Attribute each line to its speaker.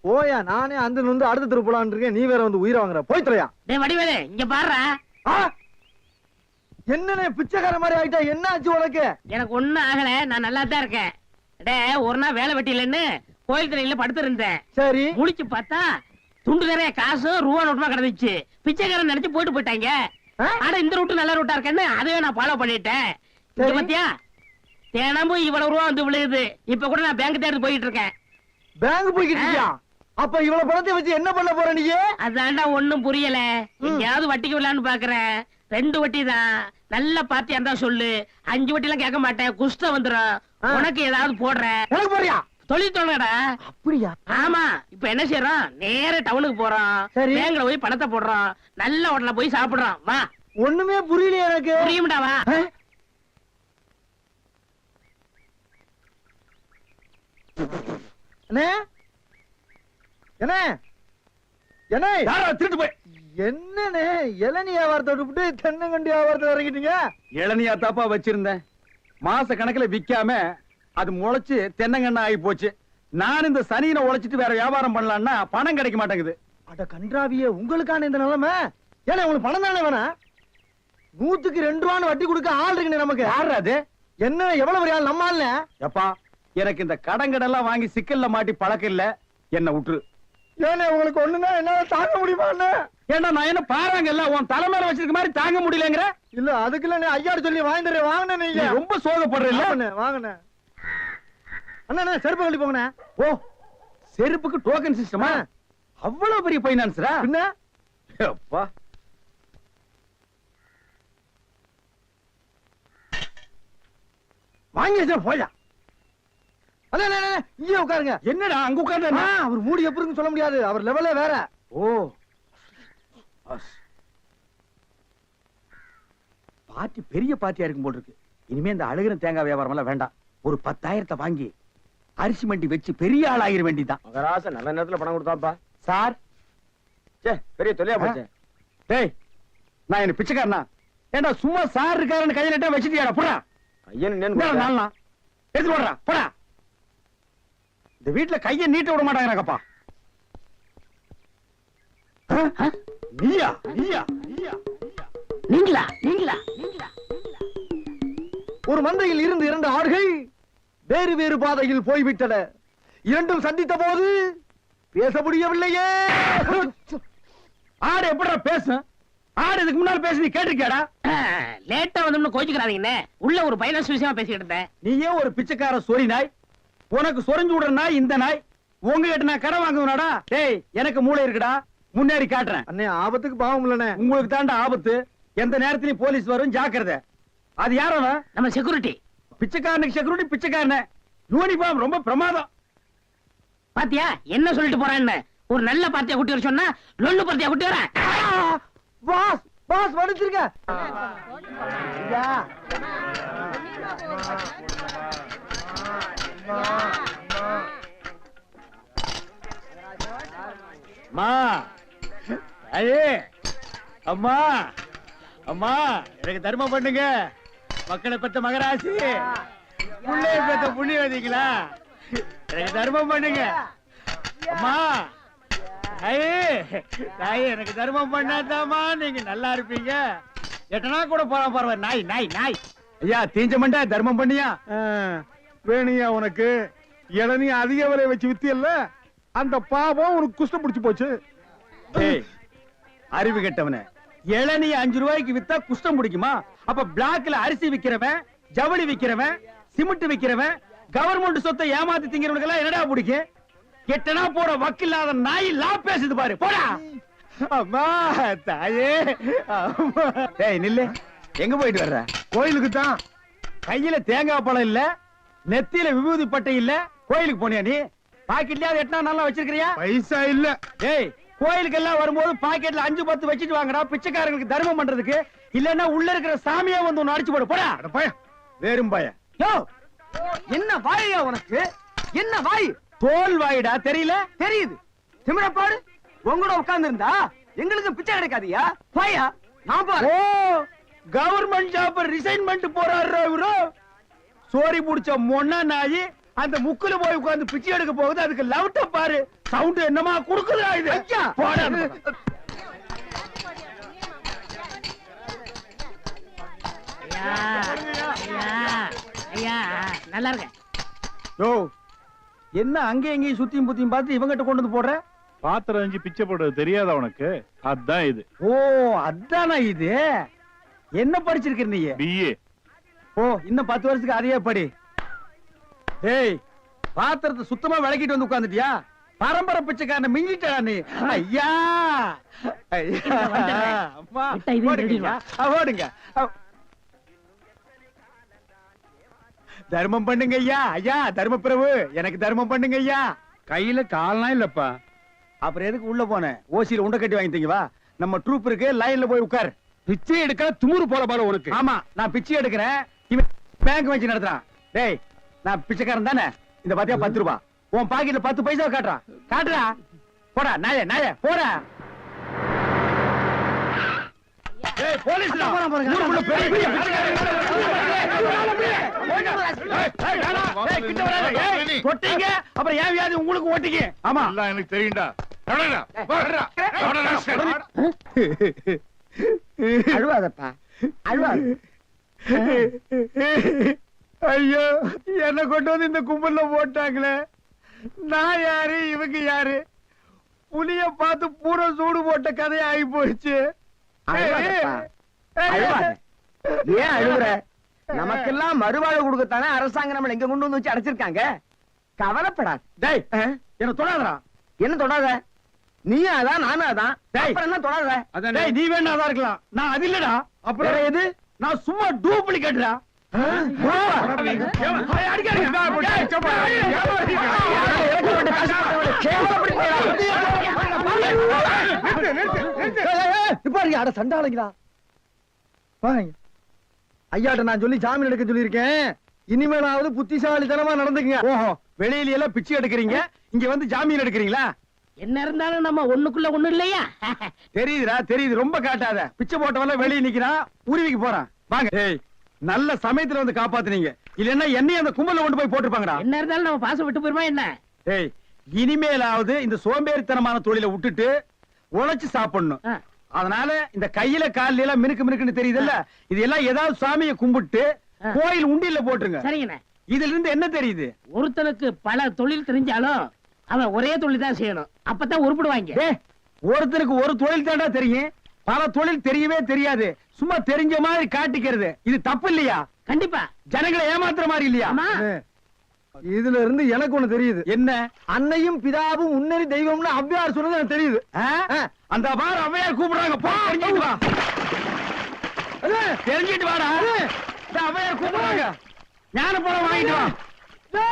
Speaker 1: ஓயா நானே அந்த வந்து அடுத்த தெரு போலான்னு இருக்கேன், நீ வேற வந்து உயிரை வாங்குற. போய் தொலையா.
Speaker 2: டேய் வடிவேலு இங்க பாருடா.
Speaker 1: என்னனே பிச்சைக்கார மாதிரி ஆயிட்டா, என்ன ஆச்சு உனக்கு?
Speaker 2: எனக்கு ஒண்ணும் ஆகல, நான் நல்லா தான் இருக்கேன். டேய் ஒரு நாள் வேலை வெட்டிலன்னு கோயில் திரையில படுத்து இருந்தேன்.
Speaker 1: சரி
Speaker 2: முழிச்சு பார்த்தா துண்டு நிறைய காசு ரூபா நோட்டுமா கிடந்துச்சு. பிச்சைக்காரன் நினைச்சு போயிட்டாங்க. ஆனா இந்த ரூட்டு நல்ல ரூட்டா இருக்கேன்னு அதையே நான் ஃபாலோ பண்ணிட்டேன். பாத்தியா தினமும் இவ்வளவு ரூபா வந்து விழுகுது. இப்ப கூட நான் பேங்க் தேடி போயிட்டு இருக்கேன்.
Speaker 1: பேங்க் போய்கிட்டு இருக்கியா? அப்ப இவ்வளவு பணத்தை வச்சு என்ன பண்ண போற நீ?
Speaker 2: அதான்டா ஒண்ணும் புரியல. எங்கயாவது வட்டிக்கு விடலான்னு பாக்குறேன். 2 வட்டி தான். நல்ல பார்ட்டியா இருந்தா சொல்லு. 5 வட்டி எல்லாம் கேட்க மாட்டேன், குஷ்டம் வந்துடும். உனக்கு ஏதாவது போடுறேன்.
Speaker 1: எனக்கு போறியா?
Speaker 2: தொழில் தோணுடா.
Speaker 1: அப்படியா?
Speaker 2: ஆமா. இப்ப என்ன செய்யறோம், நேர டவுனுக்கு போறோம். பேங்க்ல போய் பணத்தை போடுறோம். நல்ல ஹோட்டல்ல போய் சாப்பிடுறோம். வா.
Speaker 1: ஒண்ணுமே புரியலையே எனக்கு.
Speaker 2: புரியும்டா வா.
Speaker 1: என்ன என்ன என்ன
Speaker 3: யாரா திருட்டு போய்
Speaker 1: என்னன்னு இளநீ வியாபாரத்தை விட்டு தென்னங்கண்டி வியாபாரத்துல இறங்கிட்டீங்க?
Speaker 3: இளநியா தாப்பா வச்சிருந்தேன். மாச கணக்குல விக்காம அது முளைச்சு தென்னங்கண்ணா ஆகி போச்சு. நான் இந்த சனியினை உழைச்சிட்டு வேற வியாபாரம் பண்ணலாம்னா பணம் கிடைக்க மாட்டேங்குது.
Speaker 1: அட கன்றாவியே, உங்களுக்கான இந்த நிலைமை. ஏன்னா உங்களுக்கு பணம் தானே வேணாம்? 100க்கு 2 ரூபான்னு வட்டி கொடுக்க ஆள் இருக்குன்னு நமக்கு.
Speaker 3: யாரு அது?
Speaker 1: என்ன எவ்வளவு பெரிய ஆள் நம்ம ஆள்ல?
Speaker 3: எப்பா எனக்கு இந்த கடங்கடெல்லாம் வாங்கி சிக்கல்ல மாட்டி பழக்கம் இல்ல, என்ன விட்டுரு.
Speaker 1: ஏன்னா உங்களுக்கு ஒண்ணுன்னா என்னால தாங்க முடியுமா?
Speaker 3: ஏன்னா நான் என்ன பாறாங்கல்ல உன் தலைமையில வச்சிருக்க மாதிரி தாங்க முடியலங்கிற?
Speaker 1: இல்ல அதுக்குள்ள நீ ஐயாடு சொல்லி வாங்கி தரேன். வாங்கின நீங்க
Speaker 3: ரொம்ப சோகப்படுறீல்ல.
Speaker 1: வாங்கின அண்ணா செருப்பு கழட்டி போங்கண்ணே.
Speaker 3: ஓ செருப்புக்கு டோக்கன் சிஸ்டமா? அவ்வளவு பெரிய பைனான்ஸ்ரா?
Speaker 1: என்ன
Speaker 3: அப்பா
Speaker 1: வாங்கி வச்சா போயா. அண்ணா இங்கே உட்காருங்க.
Speaker 3: என்னடா அங்க உட்கார்ந்து?
Speaker 1: அவர் மூடி எப்படி இருக்குன்னு சொல்ல முடியாது, அவர் லெவலே வேற.
Speaker 3: ஓ பாட்டி பெரிய பாட்டியா இருக்கும் போல் இருக்கு. இனிமே இந்த அழுகிற தேங்காய் வியாபாரம் எல்லாம் வேண்டாம். ஒரு 10,000 வாங்கி அரிசி மண்டி வச்சு பெரிய ஆள் ஆகிற வேண்டிதான்.
Speaker 1: மகராச நல்ல நேரத்துல பணம் கொடுத்தாப்பா.
Speaker 3: சார்
Speaker 1: பெரிய தொல்லையா போச்சு.
Speaker 3: டேய் நான் என்ன பிச்சைக்காரனா? ஏண்டா சும்மா சார் இருக்காருன்னு கையில வச்சுட்டியாடா? போடா
Speaker 1: ஐயன்
Speaker 3: நாளா எடுத்து போடுறா. போடா. இந்த வீட்டுல கைய நீட்ட விட மாட்டாங்கப்பா. நீயா நீயா நீயா
Speaker 2: நீங்களா நீங்களா நீங்களா?
Speaker 1: ஒரு மந்தையில் இருந்து 2 ஆடுகள் வேறு வேறு பாதையில் போய்விட்டன. இரண்டும் சந்தித்த போது பேச முடியவில்லையே.
Speaker 3: ஆடு எப்படா பேசும்? ஆடு இதுக்கு முன்னால பேசி நீ கேட்டிருக்கியாடா?
Speaker 2: லேட்டா வந்து கோச்சுக்கிறாதீங்கன்னு உள்ள ஒரு பைனான்ஸ் விஷயமா பேசிக்கிட்டு இருந்தேன்.
Speaker 3: நீயே ஒரு பிச்சைக்கார சொறி நாய். உனக்கு சொரிஞ்சு விடுற நாய் இந்த நாய். உங்ககிட்ட நான் கடை வாங்குவனாடா? டேய் எனக்கு மூளை இருக்குடா, முன்னேறி காட்டுறேன்.
Speaker 1: அண்ணே ஆபத்துக்கு பாவம் இல்லனே.
Speaker 3: உங்களுக்கு தாண்டா ஆபத்து. எந்த நேரத்திலயும் போலீஸ் வரும், ஜாக்கிரதை. அது யாரவ?
Speaker 2: நம்ம செக்யூரிட்டி.
Speaker 3: பிச்சைக்காரனுக்கு செக்யூரிட்டி பிச்சைக்காரன. யூனிஃபார்ம் ரொம்ப பிரமாதம்.
Speaker 2: பாத்தியா என்ன சொல்லிட்டு போறேன்னு? ஒரு நல்ல பார்ட்டியா கூட்டி வர சொன்னா லொல்லு பார்ட்டியா கூட்டி வர.
Speaker 1: பாஸ் பாஸ் வடிச்சிருக்க.
Speaker 3: அம்மா ஐயே அம்மா அம்மா எனக்கு தர்மம் பண்ணுங்க. மக்களை பெற்ற மகராசி, புள்ளைய பெற்ற புண்ணியவதிங்களா, எனக்கு தர்மம் பண்ணுங்க. அம்மா ஐயே தாயே எனக்கு தர்மம் பண்ணாதாமா நீங்க நல்லா இருப்பீங்க. எட்டனா கூட போறான் பாருவ நாய் நாய் நாய். ஐயா தீஞ்ச மண்டா தர்மம் பண்ணியா?
Speaker 1: வேணியா உனக்கு இளநீ அதிக விலை வச்சு வித்தியல்ல, அந்த பாவம் உனக்கு குஷ்டம் பிடிச்சு போச்சு.
Speaker 3: அறிவு கெட்டவன, இளநீ 5 ரூபாய்க்கு வித்தா குஷ்டம் பிடிக்குமா? அப்ப பிளாக்ல அரிசி விக்கிறவன், ஜவுளி விக்கிறவன், சிமெண்ட் விக்கிறவன், கவர்மெண்ட் சொத்தை ஏமாத்தி திங்கிறவனுக்கு எல்லாம் என்னடா பிடிக்கும்? எட்டனா போட வக்கில்லாத நாய் லா பேசுது பாரு. போடா.
Speaker 1: அம்மா
Speaker 3: தாயே அம்மா. டேய் நில்லு. எங்க போயிட்டு வர்ற?
Speaker 1: கோயிலுக்கு தான்.
Speaker 3: கையில தேங்காய் பழம் இல்ல, நெத்தியில விபூதி பட்டை இல்ல, கோயிலுக்கு போனியா நீ? பாக்கெட்லயாவது எட்டனா நல்லா வச்சிருக்கிறியா?
Speaker 1: பைசா இல்ல.
Speaker 3: டேய் கோயிலுக்கு எல்லாம் வரும்போது பாக்கெட்ல 5-10 வச்சிட்டு வாங்கடா, பிச்சைக்காரங்களுக்கு தர்மம் பண்றதுக்கு. இல்லன்னா உள்ள இருக்கிற சாமியா வந்து ஒன்னு அடிச்சு போடு. போடா வேறும் பாய.
Speaker 1: யோ என்ன வாயா உனக்கு? என்ன வாய்?
Speaker 3: தோல் வாயிடா, தெரியல?
Speaker 1: தெரியுது. திமிரப்பாடு உங்களோட உட்கார்ந்து இருந்தா எங்களுக்கு பிச்சை கிடைக்காதியா? வாயா நான் பாரு.
Speaker 3: ஓ கவர்மெண்ட் ஜாப் ரிசைன்மெண்ட் போறாரு இவரு. சோரி புடிச்ச மொன்ன நாயி அந்த முக்குல போய் உட்கார்ந்து பிச்சை எடுக்க போகுது, அதுக்கு லவுட்ட பாரு. சவுண்ட் என்னமா குடுக்குதா இது?
Speaker 1: ஐயா!
Speaker 3: போடா அந்த பக்கம்.
Speaker 2: ஐயா, ஐயா, ஐயா, நல்லா இருக்கேன்.
Speaker 3: யோ, என்ன அங்க எங்கேயும் சுத்தியும் புத்தியும் பார்த்து இவங்கிட்ட கொண்டு வந்து போடுற?
Speaker 4: பாத்திரம் அஞ்சு பிச்சை போடுறது தெரியாதா உனக்கு? அதான் இது.
Speaker 3: ஓ, அதானா இது? என்ன படிச்சிருக்க நீ?
Speaker 4: பிஏ.
Speaker 3: ஓ, இன்னும் 10 வருஷத்துக்கு அதையே படி. ஏய், பாத்திரத்தை சுத்தமா விளக்கிட்டு வந்து உட்கார்ந்துட்டியா? பரம்பரை பிச்சைக்காரனை மிஞ்சிட்டா நீ. ஐயா, ஐயா, அம்மா,
Speaker 2: விட்டா இதையும்
Speaker 3: ஓடுங்க,
Speaker 2: திருடிடுவா.
Speaker 3: ஓடுங்க. தர்மம் பண்ணுங்க ஐயா. ஐயா, தர்ம பிரபு, எனக்கு தர்மம் பண்ணுங்க ஐயா.
Speaker 4: கையில கால்னா இல்லப்பா.
Speaker 3: அப்புறம் எதுக்கு உள்ள போன? ஓசியில உண்டை கட்டி வாங்கிட்டீங்க. வா, நம்ம ட்ரூப் இருக்கு, லைன்ல போய் உட்கார்.
Speaker 4: பிச்சை எடுக்க துமுறு போல பாரு உனக்கு.
Speaker 3: ஆமா, நான் பிச்சை எடுக்கிறேன், இவன் பேங்க் வச்சு நடத்துறான். டேய், நான் பிச்சைக்காரன் தானே? இந்த பாத்தியா 10 ரூபாய் உன் பாக்கெட்ல 10 பைசா காட்டுறான். காட்டுறா, போடா நாயே, நாயே, போடா. ஏய், போலீஸ்ல ஊருக்குள்ள பெரிய பெரிய தொட்டீங்க, அப்புறம் ஏன் வியாதி உங்களுக்கு ஓட்டிங்க. ஆமா,
Speaker 4: எல்லாம் எனக்கு தெரியும்டா.
Speaker 1: அழுவாதப்பா, அழுவாது.
Speaker 3: ஐயோ, என்ன கொண்டு வந்து இந்த கும்பல்ல போட்டாங்களே. நான் யாரு, இவங்க யாரு? புலிய பார்த்து பூரா சூடு போட்ட கதையா ஆகி போயிடுச்சு.
Speaker 1: அழுவாதப்பா, அழுவாத. ஏன் அழுகுற? நமக்கெல்லாம் மறுவாழ்வு கொடுக்கத்தானே அரசாங்கம் நம்மள எங்க கொண்டு வந்து வச்சு அடைச்சிருக்காங்க. கவலைப்படாது.
Speaker 3: டேய், என்ன தொடாதடா.
Speaker 1: என்ன தொடாத? நீயும் அதான், நானும் அதான்.
Speaker 3: டேய்.
Speaker 1: அப்புறம் என்ன தொடாத?
Speaker 3: டேய், நீ வேணா அதான் இருக்கலாம், நான் அது இல்லடா. அப்புறம்
Speaker 1: வேற எது?
Speaker 3: நான் சும்மா டூப்ளிகேட்டா.
Speaker 1: சண்டாளங்களா ஐயாட்ட நான் சொல்லி ஜாமீன் எடுக்க சொல்லியிருக்கேன். இனிமேலாவது புத்திசாலித்தனமா நடந்துக்குங்க.
Speaker 3: ஓஹோ, வெளியில எல்லாம் பிச்சை எடுக்கிறீங்க, இங்க வந்து ஜாமீன் எடுக்கிறீங்களா?
Speaker 2: என்ன இருந்தாலும் நம்ம ஒண்ணுக்குள்ள ஒண்ணு இல்லையா?
Speaker 3: தெரியுதுடா, தெரியுது. ரொம்ப காட்டாத. பிச்சை போட்டவன வெளிய நிக்கிறான், உருவிக்கு போறான். வாங்க. ஏய், நல்ல சமயத்துல வந்து காப்பாத்துனீங்க. இல்லன்னா என்னைய அந்த கும்பல்ல கொண்டு போய் போட்டுருப்பாங்கடா.
Speaker 2: என்ன இருந்தாலும் நம்ம பாசம் விட்டு போயிருமா என்ன?
Speaker 3: ஏய், இனிமேலாவது இந்த சோம்பேறித்தனமான தொழிலை விட்டுட்டு உழைச்சு சாப்பிடணும்.
Speaker 2: ஆ.
Speaker 3: அதனால இந்த கையில கால்ல எல்லாம் மினுக்கு மினுக்குன்னு தெரியுதுல்ல, இது எல்லாம் ஏதாவது சாமியை கும்பிட்டு கோயில் உண்டியல்ல போட்டுருங்க.
Speaker 2: சரிங்கண்ணே.
Speaker 3: இதுல இருந்து என்ன தெரியுது?
Speaker 2: ஒருத்தனுக்கு பல தொழில் தெரிஞ்சாலும் அவன் ஒரே தொழில் தான் செய்யணும். அப்பதான் உருப்பிடுவாங்க.
Speaker 3: டேய், ஒருத்தருக்கு ஒரு தொழில் தாண்டா தெரியும், பல தொழில் தெரியவே தெரியாது. சும்மா தெரிஞ்ச மாதிரி காட்டிக்கிறது இது தப்பு இல்லையா?
Speaker 2: கண்டிப்பா.
Speaker 3: ஜனங்களை ஏமாத்துற மாதிரி இல்லையா?
Speaker 2: ஆமா.
Speaker 1: இதுல இருந்து எனக்கு ஒண்ணு தெரியுது.
Speaker 3: என்ன?
Speaker 1: அன்னையும் பிதாவும் முன்னறி தெய்வம்னு அவ்வையார் சொன்னது எனக்கு தெரியுது.
Speaker 3: அந்த பாரு அவ்வையார் கூப்பிடுறாங்க, போ, தெரிஞ்சுட்டு வா. தெரிஞ்சுட்டு வாடா. இந்த அவ்வையார் கூப்பிடுறாங்க, ஞான பழம் வாங்கிட்டு வா.